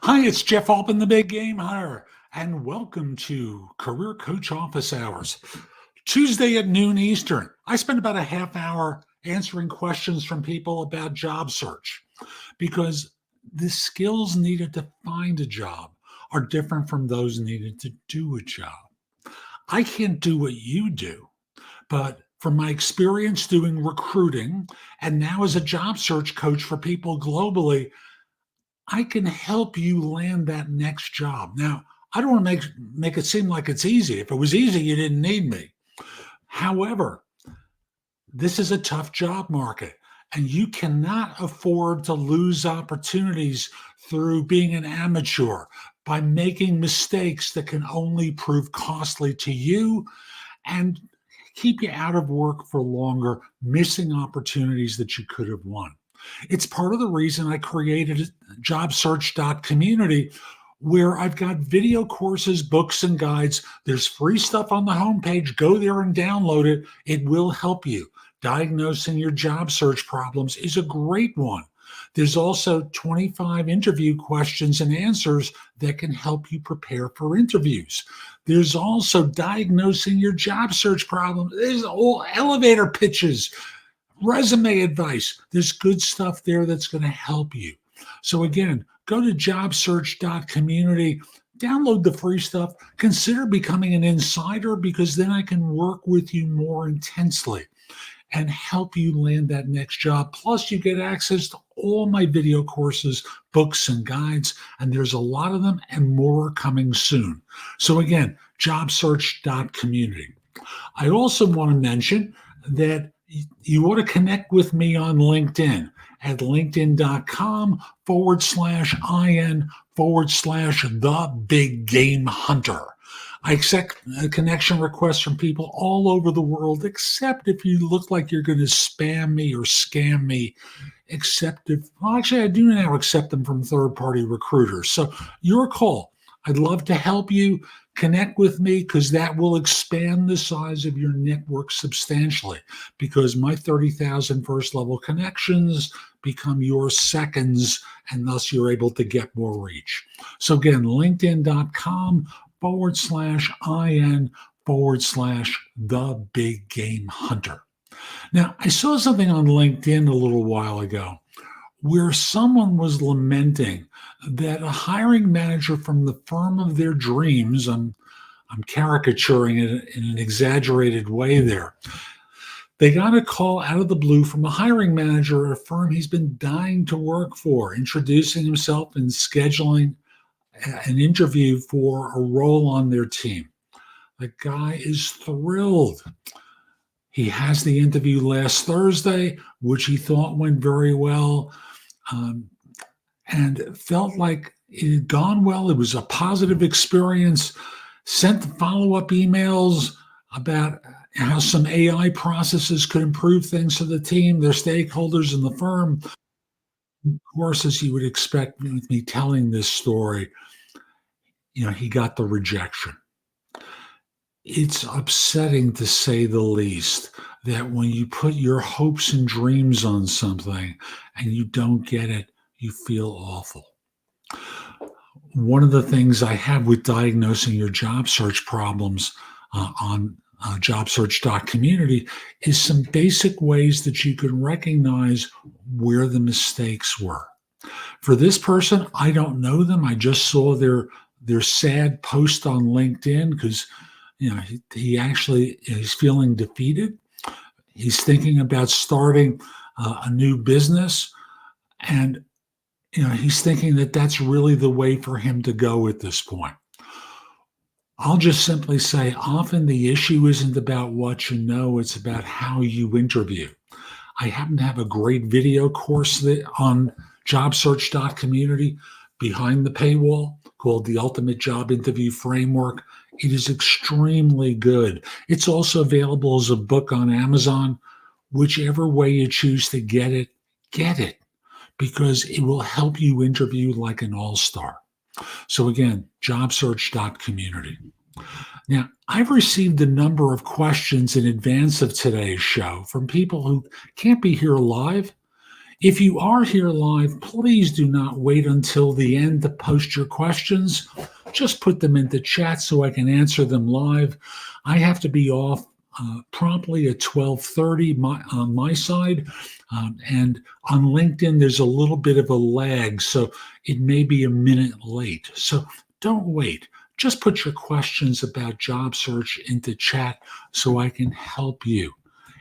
Hi, it's Jeff Altman, the Big Game Hunter, and welcome to Career Coach Office Hours. Tuesday at noon Eastern, I spend about a half hour answering questions from people about job search because the skills needed to find a job are different from those needed to do a job. I can't do what you do, but from my experience doing recruiting and now as a job search coach for people globally, I can help you land that next job. Now, I don't want to make it seem like it's easy. If it was easy, you didn't need me. However, this is a tough job market, and you cannot afford to lose opportunities through being an amateur by making mistakes that can only prove costly to you and keep you out of work for longer, missing opportunities that you could have won. It's part of the reason I created JobSearch.Community, where I've got video courses, books, and guides. There's free stuff on the homepage. Go there and download it. It will help you. Diagnosing your job search problems is a great one. There's also 25 interview questions and answers that can help you prepare for interviews. There's also diagnosing your job search problem. There's all elevator pitches, resume advice. There's good stuff there that's going to help you. So again, go to JobSearch.Community, download the free stuff, consider becoming an insider because then I can work with you more intensely and help you land that next job. Plus, you get access to all my video courses, books, and guides, and there's a lot of them and more coming soon. So again, JobSearch.Community. I also want to mention that you ought to connect with me on LinkedIn at linkedin.com/IN/thebiggamehunter. I accept connection requests from people all over the world, except if you look like you're going to spam me or scam me. Actually, I do now accept them from third-party recruiters. So your call. I'd love to help you. Connect with me because that will expand the size of your network substantially because my 30,000 first-level connections become your seconds, and thus you're able to get more reach. So again, linkedin.com/IN/thebiggamehunter. Now, I saw something on LinkedIn a little while ago where someone was lamenting that a hiring manager from the firm of their dreams, I'm caricaturing it in an exaggerated way there, they got a call out of the blue from a hiring manager at a firm he's been dying to work for, introducing himself and scheduling an interview for a role on their team. The guy is thrilled. He has the interview last Thursday, which he thought went very well, and felt like it had gone well. It was a positive experience. Sent follow-up emails about how some AI processes could improve things for the team, their stakeholders, and the firm. Of course, as you would expect with me telling this story, he got the rejection. It's upsetting, to say the least, that when you put your hopes and dreams on something and you don't get it, you feel awful. One of the things I have with diagnosing your job search problems on JobSearch.Community is some basic ways that you can recognize where the mistakes were. For this person, I don't know them. I just saw their sad post on LinkedIn because he's feeling defeated. He's thinking about starting a new business, and he's thinking that that's really the way for him to go at this point. I'll just simply say, often the issue isn't about what you know, it's about how you interview. I happen to have a great video course on JobSearch.Community behind the paywall called The Ultimate Job Interview Framework. It is extremely good. It's also available as a book on Amazon. Whichever way you choose to get it, because it will help you interview like an all-star. So again, JobSearch.Community. Now, I've received a number of questions in advance of today's show from people who can't be here live. If you are here live, please do not wait until the end to post your questions. Just put them into chat so I can answer them live. I have to be off promptly at 12:30 on my side. And on LinkedIn, there's a little bit of a lag, so it may be a minute late. So don't wait. Just put your questions about job search into chat so I can help you.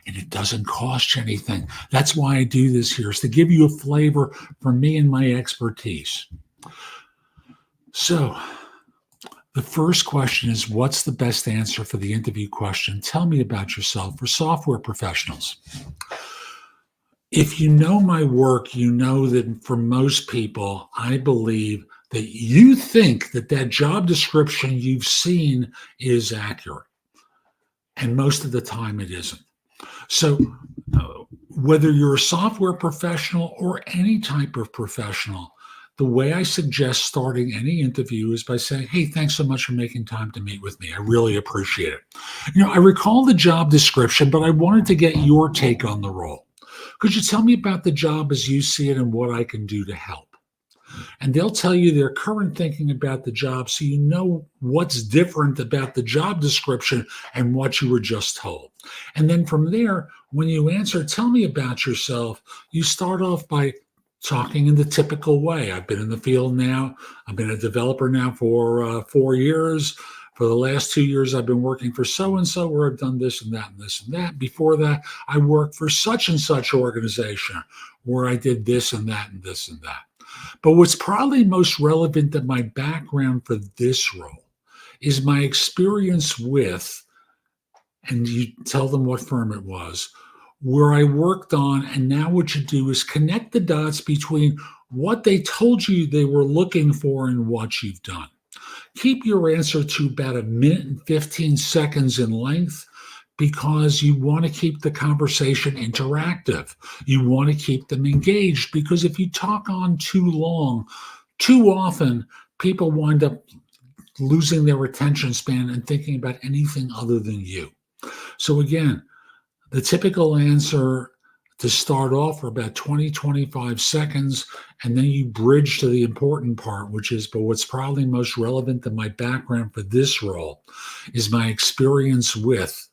And it doesn't cost you anything. That's why I do this here, is to give you a flavor for me and my expertise. So the first question is, what's the best answer for the interview question? Tell me about yourself for software professionals. If you know my work, you know that for most people, I believe that you think that that job description you've seen is accurate. And most of the time it isn't. So whether you're a software professional or any type of professional, the way I suggest starting any interview is by saying, hey, thanks so much for making time to meet with me. I really appreciate it. I recall the job description, but I wanted to get your take on the role. Could you tell me about the job as you see it and what I can do to help? And they'll tell you their current thinking about the job, so you know what's different about the job description and what you were just told. And then from there, when you answer, tell me about yourself, you start off by talking in the typical way. I've been in the field now. I've been a developer now for 4 years. For the last 2 years, I've been working for so-and-so, where I've done this and that and this and that. Before that, I worked for such and such organization where I did this and that and this and that. But what's probably most relevant to my background for this role is my experience with, and you tell them what firm it was, where I worked on, and now what you do is connect the dots between what they told you they were looking for and what you've done. Keep your answer to about 1 minute and 15 seconds in length, because you want to keep the conversation interactive. You want to keep them engaged, because if you talk on too long, too often, people wind up losing their attention span and thinking about anything other than you. So again, the typical answer to start off for about 20, 25 seconds, and then you bridge to the important part, which is, but what's probably most relevant to my background for this role is my experience with,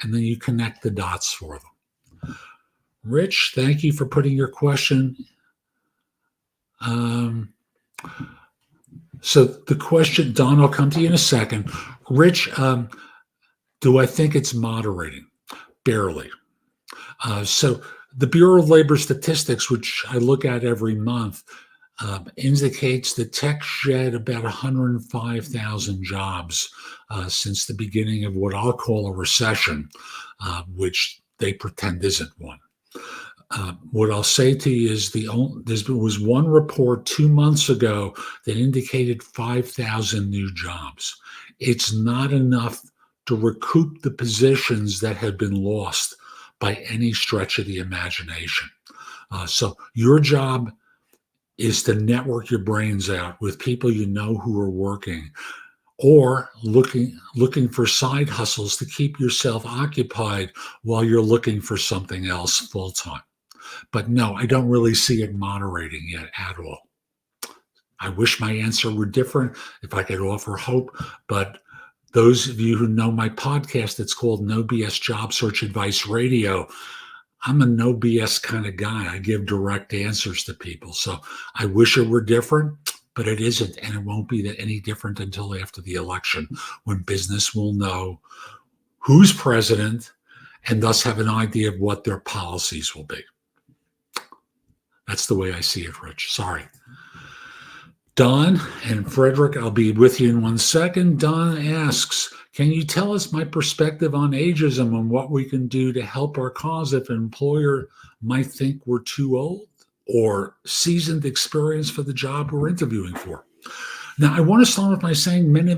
and then you connect the dots for them. Rich, thank you for putting your question. So the question, Don, I'll come to you in a second. Rich, do I think it's moderating? Barely. So the Bureau of Labor Statistics, which I look at every month, indicates that tech shed about 105,000 jobs since the beginning of what I'll call a recession, which they pretend isn't one. What I'll say to you is there was one report 2 months ago that indicated 5,000 new jobs. It's not enough to recoup the positions that have been lost by any stretch of the imagination. So your job is to network your brains out with people you know who are working, or looking for side hustles to keep yourself occupied while you're looking for something else full time. But no, I don't really see it moderating yet at all. I wish my answer were different, if I could offer hope, but those of you who know my podcast, it's called No BS Job Search Advice Radio. I'm a no BS kind of guy. I give direct answers to people. So I wish it were different, but it isn't. And it won't be any different until after the election, when business will know who's president and thus have an idea of what their policies will be. That's the way I see it, Rich. Sorry. Don and Frederick, I'll be with you in 1 second. Don asks, can you tell us my perspective on ageism and what we can do to help our cause if an employer might think we're too old or seasoned experience for the job we're interviewing for? Now, I want to start off by saying many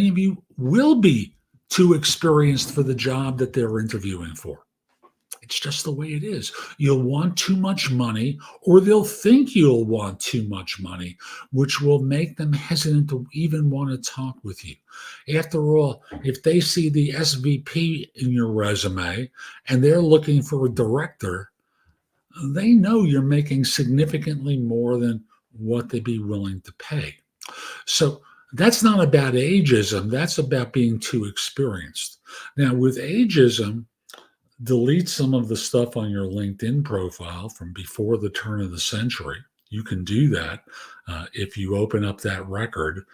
of you will be too experienced for the job that they're interviewing for. It's just the way it is. You'll want too much money, or they'll think you'll want too much money, which will make them hesitant to even want to talk with you. After all, if they see the SVP in your resume and they're looking for a director, they know you're making significantly more than what they'd be willing to pay. So that's not about ageism. That's about being too experienced. Now, with ageism, delete some of the stuff on your LinkedIn profile from before the turn of the century. You can do that if you open up that record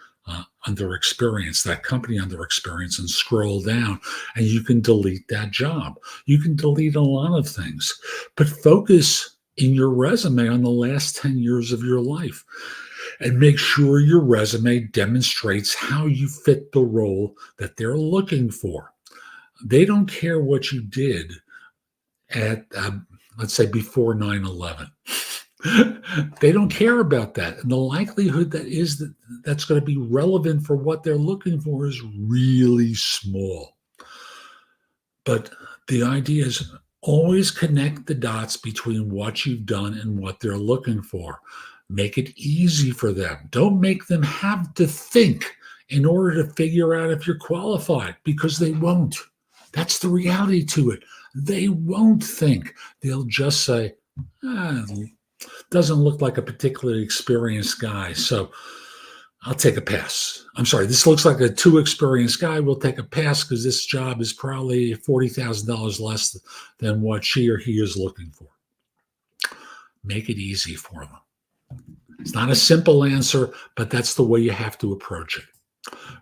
under experience, that company under experience, and scroll down, and you can delete that job. You can delete a lot of things, but focus in your resume on the last 10 years of your life and make sure your resume demonstrates how you fit the role that they're looking for. They don't care what you did at, let's say, before 9/11. They don't care about that. And the likelihood that's going to be relevant for what they're looking for is really small. But the idea is always connect the dots between what you've done and what they're looking for. Make it easy for them. Don't make them have to think in order to figure out if you're qualified, because they won't. That's the reality to it. They won't think. They'll just say, doesn't look like a particularly experienced guy, so I'll take a pass. I'm sorry, this looks like a too experienced guy. We'll take a pass because this job is probably $40,000 less than what she or he is looking for. Make it easy for them. It's not a simple answer, but that's the way you have to approach it.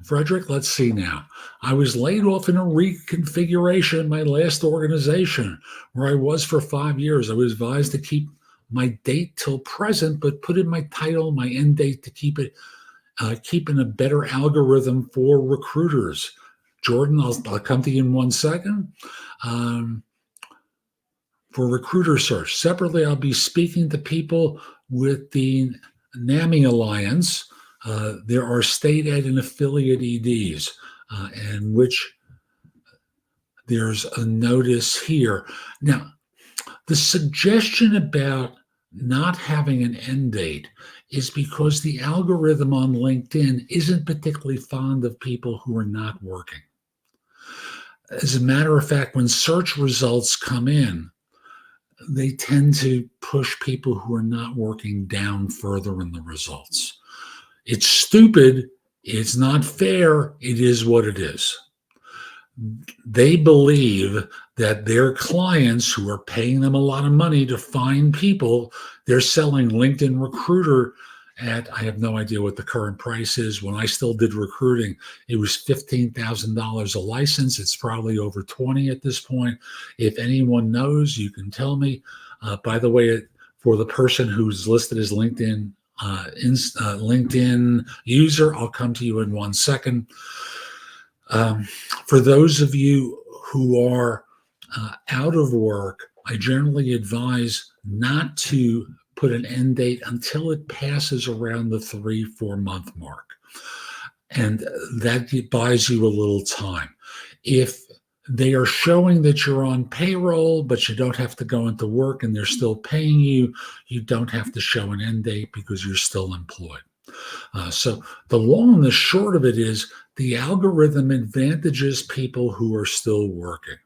Frederick, let's see now. I was laid off in a reconfiguration in my last organization where I was for 5 years. I was advised to keep my date till present, but put in my title, my end date to keep in a better algorithm for recruiters. Jordan, I'll come to you in 1 second. For recruiter search. Separately, I'll be speaking to people with the NAMI Alliance. There are state ed and affiliate EDs, and which there's a notice here. Now, the suggestion about not having an end date is because the algorithm on LinkedIn isn't particularly fond of people who are not working. As a matter of fact, when search results come in, they tend to push people who are not working down further in the results. It's stupid. It's not fair. It is what it is. They believe that their clients who are paying them a lot of money to find people, they're selling LinkedIn Recruiter at, I have no idea what the current price is. When I still did recruiting, it was $15,000 a license. It's probably over 20 at this point. If anyone knows, you can tell me. By the way, for the person who's listed as LinkedIn user, I'll come to you in 1 second. For those of you who are out of work, I generally advise not to put an end date until it passes around the 3-4 month mark. And that buys you a little time. If they are showing that you're on payroll, but you don't have to go into work and they're still paying you, you don't have to show an end date because you're still employed. So the long and the short of it is the algorithm advantages people who are still working.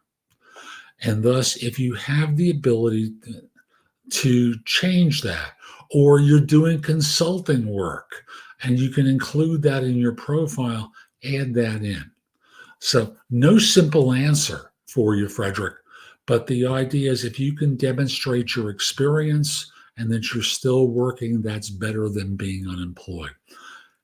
And thus, if you have the ability to change that, or you're doing consulting work and you can include that in your profile, add that in. So no simple answer for you, Frederick, but the idea is if you can demonstrate your experience and that you're still working, that's better than being unemployed.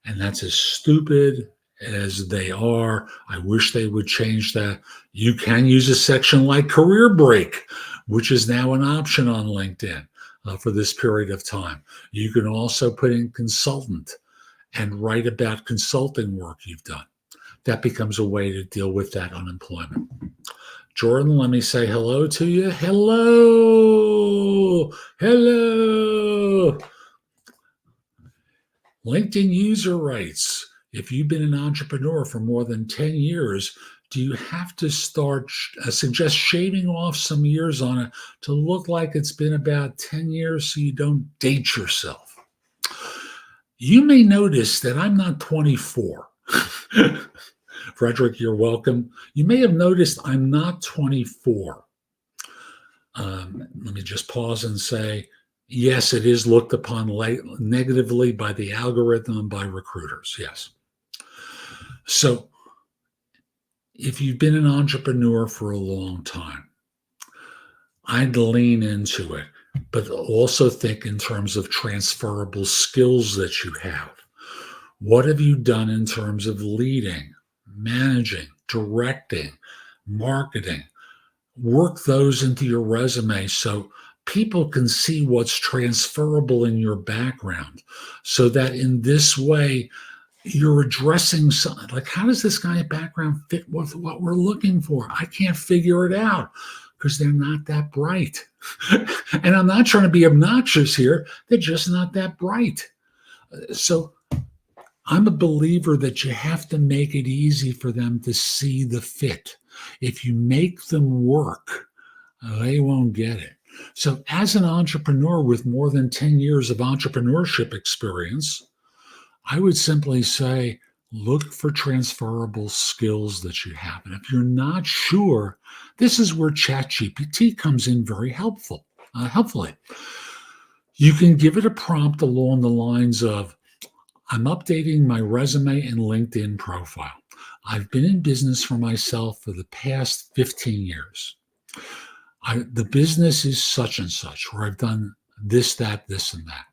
And that's as stupid as they are. I wish they would change that. You can use a section like career break, which is now an option on LinkedIn for this period of time. You can also put in consultant and write about consulting work you've done. That becomes a way to deal with that unemployment. Jordan, let me say hello to you. Hello. Hello. LinkedIn user writes, if you've been an entrepreneur for more than 10 years, do you have to suggest shaving off some years on it to look like it's been about 10 years so you don't date yourself? You may notice that I'm not 24. Frederick, you're welcome. You may have noticed I'm not 24. Let me just pause and say, yes, it is looked upon negatively by the algorithm and by recruiters. Yes. So if you've been an entrepreneur for a long time, I'd lean into it, but also think in terms of transferable skills that you have. What have you done in terms of leading, managing, directing, marketing? Work those into your resume so people can see what's transferable in your background, so that in this way you're addressing something like, how does this guy's background fit with what we're looking for? I can't figure it out because they're not that bright. And I'm not trying to be obnoxious here. They're just not that bright. So I'm a believer that you have to make it easy for them to see the fit. If you make them work, they won't get it. So as an entrepreneur with more than 10 years of entrepreneurship experience, I would simply say, look for transferable skills that you have. And if you're not sure, this is where ChatGPT comes in very helpfully. You can give it a prompt along the lines of, I'm updating my resume and LinkedIn profile. I've been in business for myself for the past 15 years. The business is such and such, where I've done this, that, this, and that.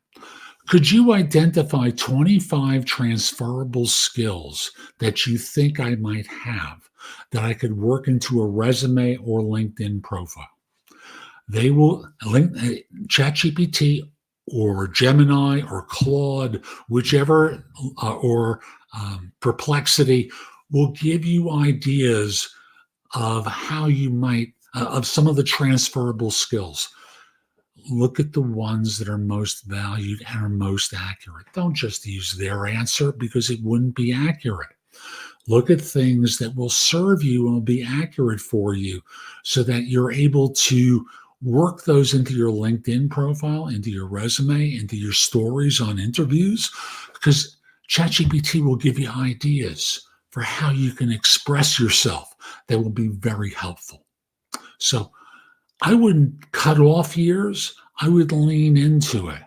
Could you identify 25 transferable skills that you think I might have that I could work into a resume or LinkedIn profile? They will ChatGPT or Gemini or Claude, whichever, or Perplexity will give you ideas of how you might, of some of the transferable skills. Look at the ones that are most valued and are most accurate. Don't just use their answer because it wouldn't be accurate. Look at things that will serve you and will be accurate for you so that you're able to work those into your LinkedIn profile, into your resume, into your stories on interviews, because ChatGPT will give you ideas for how you can express yourself that will be very helpful. So I wouldn't cut off years. I would lean into it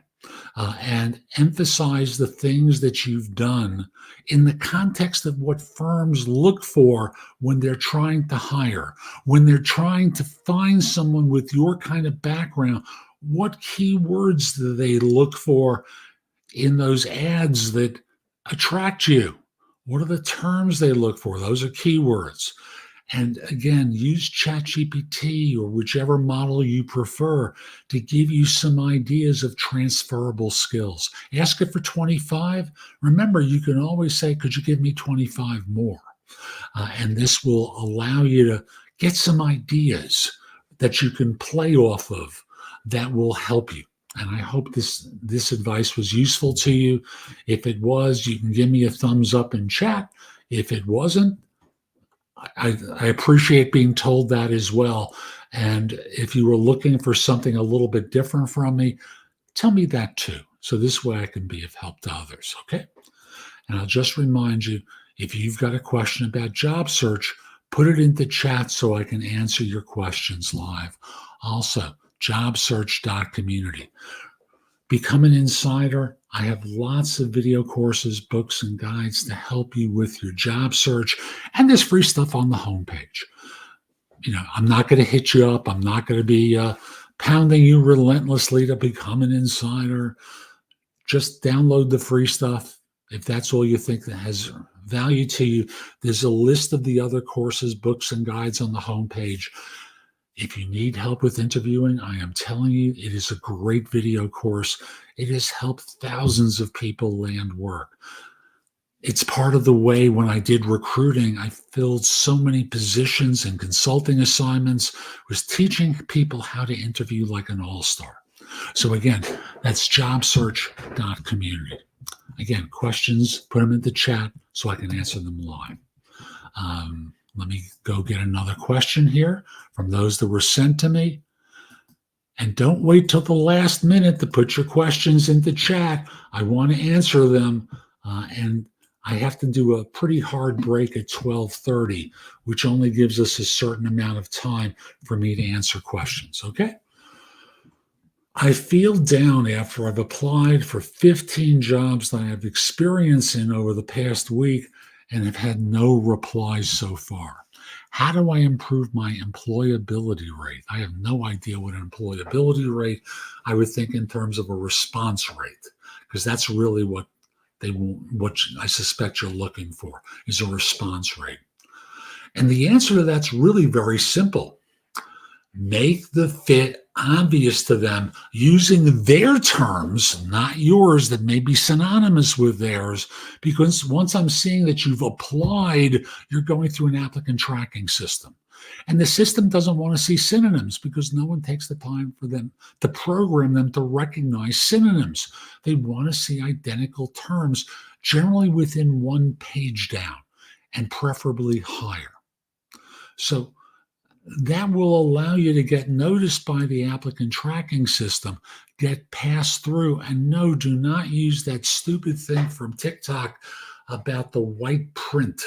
and emphasize the things that you've done in the context of what firms look for when they're trying to hire, when they're trying to find someone with your kind of background. What keywords do they look for in those ads that attract you? What are the terms they look for? Those are keywords. And again, use ChatGPT or whichever model you prefer to give you some ideas of transferable skills. Ask it for 25. Remember, you can always say, could you give me 25 more? And this will allow you to get some ideas that you can play off of that will help you. And I hope this advice was useful to you. If it was, you can give me a thumbs up in chat. If it wasn't, I appreciate being told that as well. And if you were looking for something a little bit different from me, tell me that too. So this way I can be of help to others, okay? And I'll just remind you, if you've got a question about job search, put it into chat so I can answer your questions live. Also, JobSearch.Community. Become an insider. I have lots of video courses, books, and guides to help you with your job search. And there's free stuff on the homepage. You know, I'm not going to hit you up. I'm not going to be pounding you relentlessly to become an insider. Just download the free stuff. If that's all you think that has value to you, there's a list of the other courses, books, and guides on the homepage. If you need help with interviewing, I am telling you, it is a great video course. It has helped thousands of people land work. It's part of the way when I did recruiting, I filled so many positions and consulting assignments, was teaching people how to interview like an all-star. So again, that's JobSearch.Community. Again, questions, put them in the chat so I can answer them live. Let me go get another question here from those that were sent to me. And don't wait till the last minute to put your questions into chat. I want to answer them. And I have to do a pretty hard break at 12:30, which only gives us a certain amount of time for me to answer questions, okay? I feel down after I've applied for 15 jobs that I have experience in over the past week and have had no replies so far. How do I improve my employability rate? I have no idea what an employability rate. I would think in terms of a response rate, because that's really what I suspect you're looking for is a response rate. And the answer to that's really very simple. Make the fit obvious to them using their terms, not yours, that may be synonymous with theirs, because once I'm seeing that you've applied, you're going through an applicant tracking system. And the system doesn't want to see synonyms because no one takes the time for them to program them to recognize synonyms. They want to see identical terms, generally within one page down, and preferably higher. So that will allow you to get noticed by the applicant tracking system, get passed through, and no, do not use that stupid thing from TikTok about the white print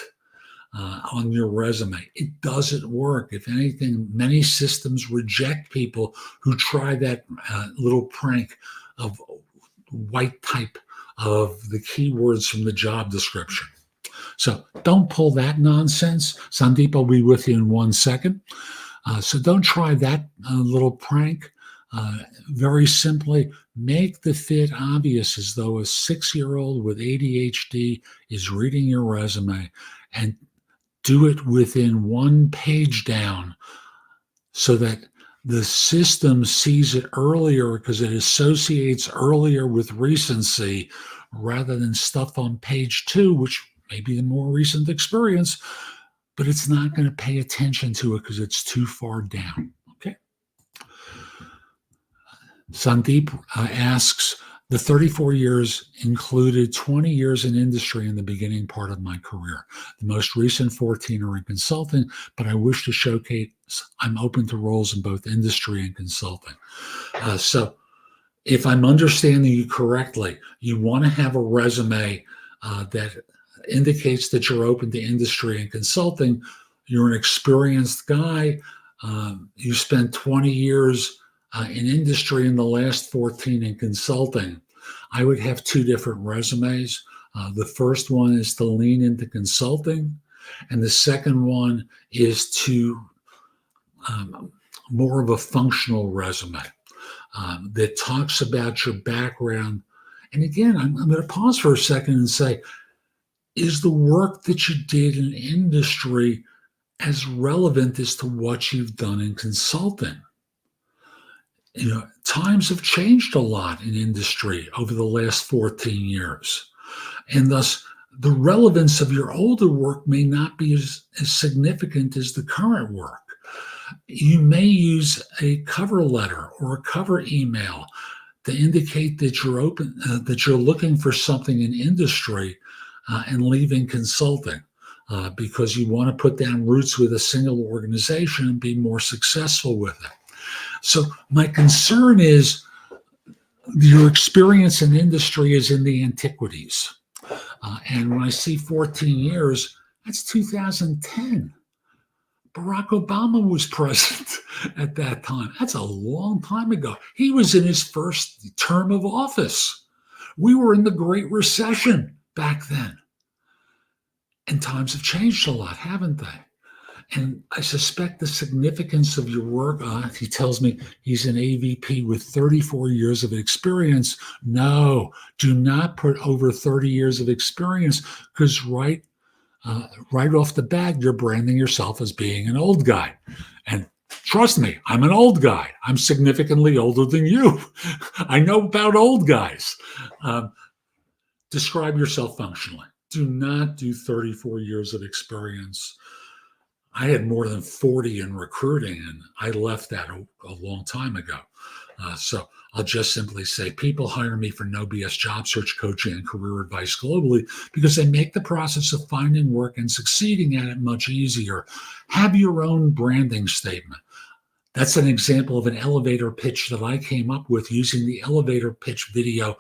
on your resume. It doesn't work. If anything, many systems reject people who try that little prank of white type of the keywords from the job description. So don't pull that nonsense. Sandeep will be with you in 1 second. So don't try that little prank. Very simply, make the fit obvious as though a 6-year-old with ADHD is reading your resume, and do it within one page down so that the system sees it earlier because it associates earlier with recency rather than stuff on page 2, which may be the more recent experience, but it's not going to pay attention to it because it's too far down. Okay. Sandeep asks, the 34 years included 20 years in industry in the beginning part of my career. The most recent 14 are in consulting, but I wish to showcase I'm open to roles in both industry and consulting. So if I'm understanding you correctly, you want to have a resume that indicates that you're open to industry and consulting. You're an experienced guy. You spent 20 years in industry and the last 14 in consulting. I would have 2 different resumes. The first one is to lean into consulting, and the second one is to more of a functional resume that talks about your background. And again, I'm going to pause for a second and say, is the work that you did in industry as relevant as to what you've done in consulting? You know, times have changed a lot in industry over the last 14 years. And thus, the relevance of your older work may not be as significant as the current work. You may use a cover letter or a cover email to indicate that you're open, that you're looking for something in industry and leaving consulting because you want to put down roots with a single organization and be more successful with it. So my concern is your experience in industry is in the antiquities. And when I see 14 years, that's 2010. Barack Obama was president at that time. That's a long time ago. He was in his first term of office. We were in the Great Recession back then. And times have changed a lot, haven't they? And I suspect the significance of your work, he tells me he's an AVP with 34 years of experience. No, do not put over 30 years of experience because right off the bat, you're branding yourself as being an old guy. And trust me, I'm an old guy. I'm significantly older than you. I know about old guys. Describe yourself functionally. Do not do 34 years of experience. I had more than 40 in recruiting, and I left that a long time ago. So I'll just simply say people hire me for no BS job search coaching and career advice globally because they make the process of finding work and succeeding at it much easier. Have your own branding statement. That's an example of an elevator pitch that I came up with using the elevator pitch video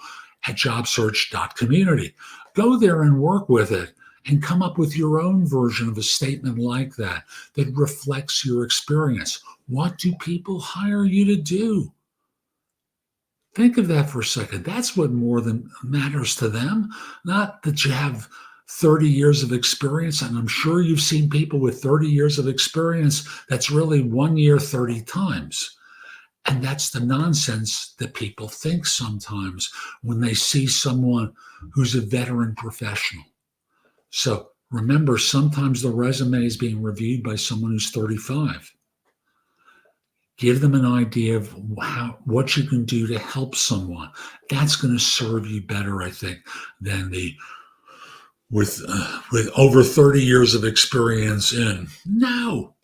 at JobSearch.Community. Go there and work with it and come up with your own version of a statement like that that reflects your experience. What do people hire you to do? Think of that for a second. That's what more than matters to them. Not that you have 30 years of experience, and I'm sure you've seen people with 30 years of experience that's really 1 year 30 times. And that's the nonsense that people think sometimes when they see someone who's a veteran professional. So remember, sometimes the resume is being reviewed by someone who's 35. Give them an idea of what you can do to help someone. That's going to serve you better, I think, than with over 30 years of experience in. No.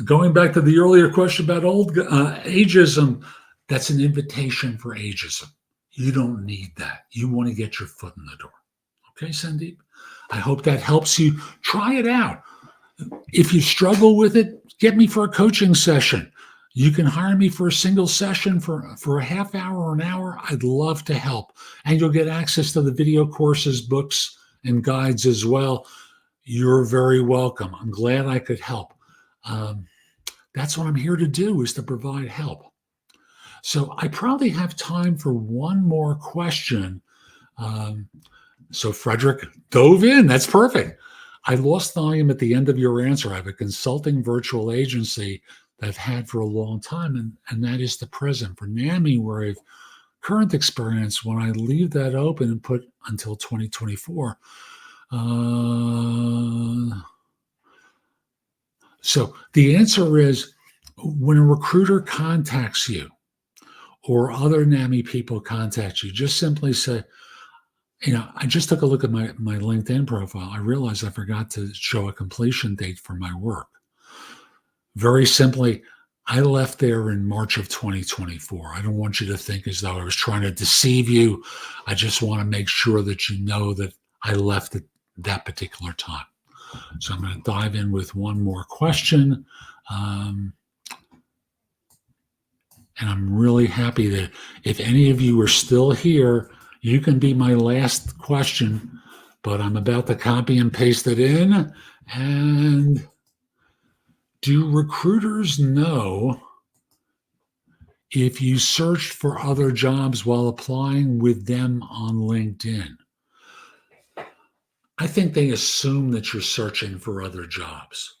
Going back to the earlier question about ageism, that's an invitation for ageism. You don't need that. You want to get your foot in the door. Okay, Sandeep? I hope that helps you. Try it out. If you struggle with it, get me for a coaching session. You can hire me for a single session for a half hour or an hour. I'd love to help. And you'll get access to the video courses, books, and guides as well. You're very welcome. I'm glad I could help. That's what I'm here to do, is to provide help. So I probably have time for one more question. So Frederick dove in. That's perfect. I lost volume at the end of your answer. I have a consulting virtual agency that I've had for a long time, and that is the present. For NAMI, where I've current experience, when I leave that open and put until 2024, so the answer is, when a recruiter contacts you or other NAMI people contact you, just simply say, I just took a look at my LinkedIn profile. I realized I forgot to show a completion date for my work. Very simply, I left there in March of 2024. I don't want you to think as though I was trying to deceive you. I just want to make sure that you know that I left at that particular time. So I'm going to dive in with one more question. And I'm really happy that if any of you are still here, you can be my last question, but I'm about to copy and paste it in. And do recruiters know if you searched for other jobs while applying with them on LinkedIn? I think they assume that you're searching for other jobs.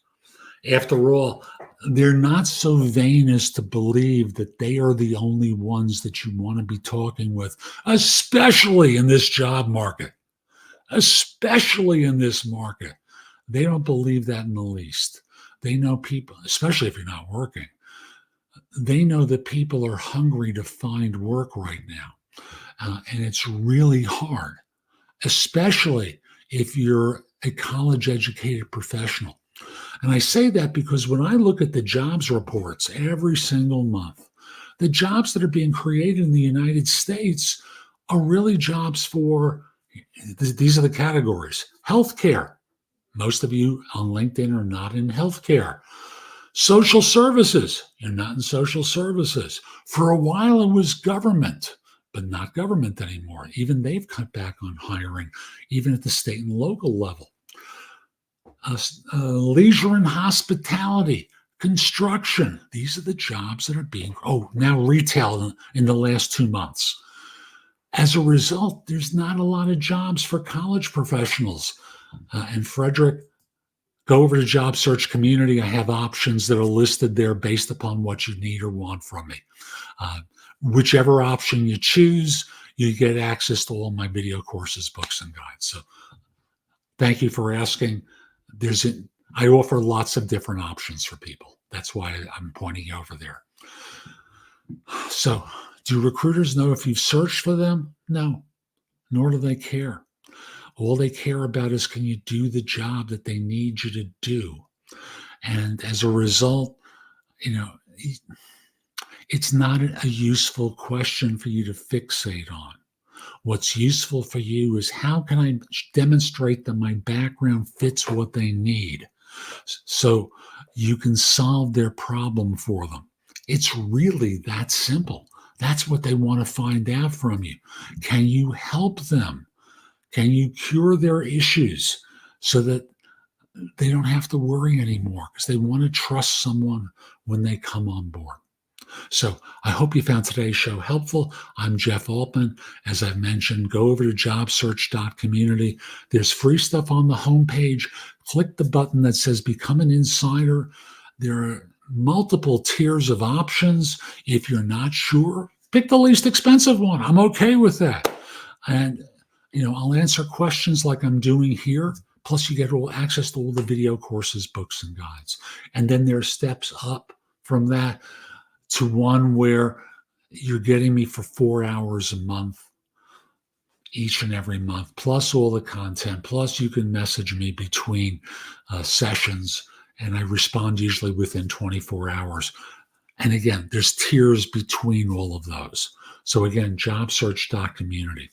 After all, they're not so vain as to believe that they are the only ones that you want to be talking with, especially in this job market. Especially in this market. They don't believe that in the least. They know people, especially if you're not working, they know that people are hungry to find work right now. And it's really hard, especially if you're a college-educated professional. And I say that because when I look at the jobs reports every single month, the jobs that are being created in the United States are really jobs for, these are the categories: healthcare. Most of you on LinkedIn are not in healthcare. Social services, you're not in social services. For a while it was government, but not government anymore. Even they've cut back on hiring, even at the state and local level. Leisure and hospitality, construction. These are the jobs that are being, now retail in the last 2 months. As a result, there's not a lot of jobs for college professionals. And Frederick, go over to JobSearch.Community. I have options that are listed there based upon what you need or want from me. Whichever option you choose, you get access to all my video courses, books, and guides. So thank you for asking. I offer lots of different options for people. That's why I'm pointing you over there. So do recruiters know if you've searched for them? No, nor do they care. All they care about is, can you do the job that they need you to do? And as a result, it's not a useful question for you to fixate on. What's useful for you is, how can I demonstrate that my background fits what they need so you can solve their problem for them? It's really that simple. That's what they want to find out from you. Can you help them? Can you cure their issues so that they don't have to worry anymore, because they want to trust someone when they come on board? So I hope you found today's show helpful. I'm Jeff Altman. As I've mentioned, go over to JobSearch.Community. There's free stuff on the homepage. Click the button that says Become an Insider. There are multiple tiers of options. If you're not sure, pick the least expensive one. I'm okay with that. And, I'll answer questions like I'm doing here. Plus, you get access to all the video courses, books, and guides. And then there are steps up from that to one where you're getting me for 4 hours a month, each and every month, plus all the content. Plus, you can message me between sessions, and I respond usually within 24 hours. And again, there's tiers between all of those. So again, JobSearch.Community.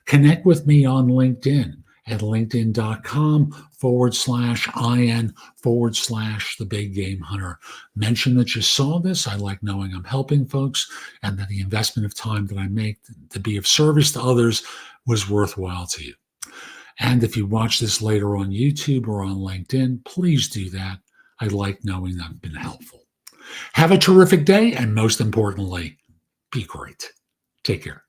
Connect with me on LinkedIn at linkedin.com/IN/thebiggamehunter. Mention that you saw this. I like knowing I'm helping folks, and that the investment of time that I make to be of service to others was worthwhile to you. And if you watch this later on YouTube or on LinkedIn, please do that. I like knowing that I've been helpful. Have a terrific day, and most importantly, be great. Take care.